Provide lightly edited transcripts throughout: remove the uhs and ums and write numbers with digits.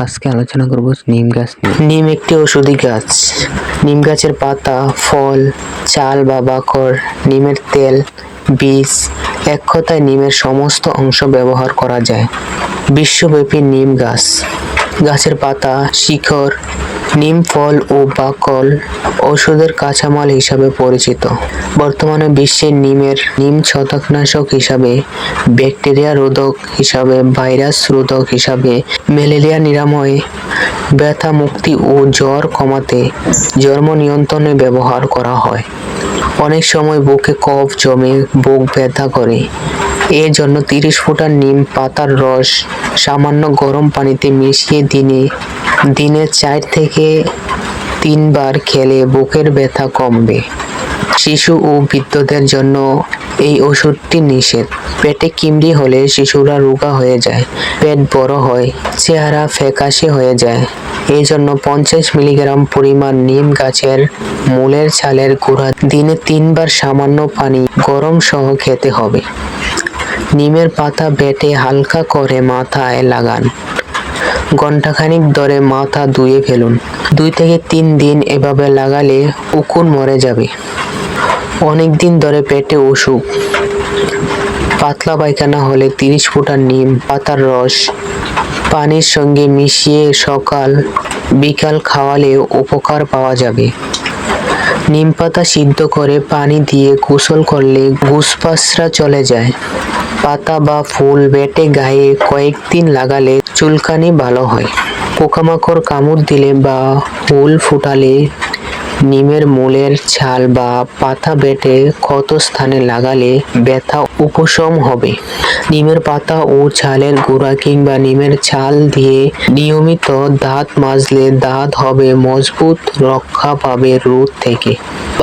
আজকে আলোচনা করব নিম গাছ নিয়ে। নিম একটি ঔষধি গাছ। নিম গাছের পাতা, ফল, চাল বা বাকড়, নিমের তেল, বীজ, এক কথায় নিমের সমস্ত অংশ ব্যবহার করা যায়। বিশ্বব্যাপী নিম গাছ, গাছের পাতা, শিকড়, নিম ফল ও বাকল ঔষধের কাঁচামাল হিসাবে পরিচিত। বর্তমানে বিশ্বে নিম ছত্রাকনাশক হিসাবে, ব্যাকটেরিয়া রোধক হিসাবে, ভাইরাস রোধক হিসাবে, ম্যালেরিয়া নিরাময়, ব্যথা মুক্তি ও জ্বর কমাতে, জন্ম নিয়ন্ত্রণে ব্যবহার করা হয়। অনেক সময় বুকে কফ জমে বুক ব্যথা করে, এর জন্য 30 ফোঁটা নিম পাতার রস সামান্য গরম পানিতে মিশিয়ে দিনে 4 থেকে 3 বার খেলে বুকের ব্যথা কমবে। শিশু ও বৃদ্ধদের জন্য এই ওষুধটি নিষেধ। পেটে কিমড়ি হলে শিশুরা রোগা হয়ে যায়, পেট বড় হয়, চেহারা ফ্যাকাশে হয়ে যায়। এই জন্য 50 মিলিগ্রাম পরিমাণ নিম গাছের মূলের ছালের গুঁড়া দিনে 3 বার সামান্য পানি গরম সহ খেতে হবে। নিমের পাতা বেটে হালকা করে মাথায় লাগান। ঘণ্টাখানিক ধরে মাথা ধুয়ে ফেলুন। 2 থেকে 3 দিন এভাবে লাগালে উকুন মরে যাবে। অনেক দিন ধরে পেটে অসুখ, পাতলা পায়খানা হলে 30 ফোঁটা নিম পাতার রস পানির সঙ্গে মিশিয়ে সকাল বিকাল খাওয়ালে উপকার পাওয়া যাবে। নিম পাতা সিদ্ধ করে পানি দিয়ে গোসল করলে ঘুসপাসরা চলে যায়। পাতা বা ফুল বেটে গায়ে কয়েকদিন লাগালে চুলকানি ভালো হয়। পোকামাকড় কামড় দিলে বা হুল ফুটালে নিমের মূলের ছাল বা পাতা বেটে ক্ষত স্থানে লাগালে ব্যথা উপশম হবে। নিমের পাতা ও ছালের গুঁড়া কিংবা নিমের ছাল দিয়ে নিয়মিত দাঁত মাজলে দাঁত হবে মজবুত, রক্ষা পাবে রোগ থেকে।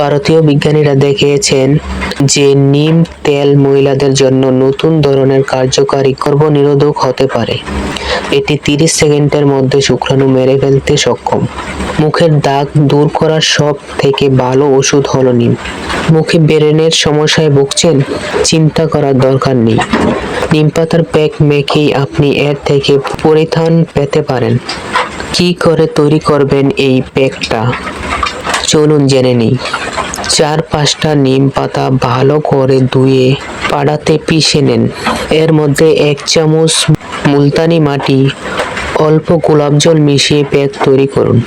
ভারতীয় বিজ্ঞানীরা দেখিয়েছেন যে নিম তেল মহিলাদের জন্য নতুন ধরনের কার্যকারী গর্ভনিরোধক হতে পারে। এটি 30 সেকেন্ডের মধ্যে শুক্রাণু মেরে ফেলতে সক্ষম। মুখের দাগ দূর করার সব থেকে ভালো ওষুধ হলো নিম। মুখে ব্রণের সমস্যায় ভুগছেন? চিন্তা করার দরকার নেই। নিম পাতার প্যাক মেখেই আপনি এর থেকে পরিত্রাণ পেতে পারেন। কি করে তৈরি করবেন এই প্যাকটা, চলুন জেনে নিই। 4-5টা নিম পাতা ভালো করে ধুয়ে পাটাতে পিষে নেন। এর মধ্যে 1 চামচ মুলতানি মাটি, অল্প গোলাপ জল মিশিয়ে প্যাক তৈরি করুন।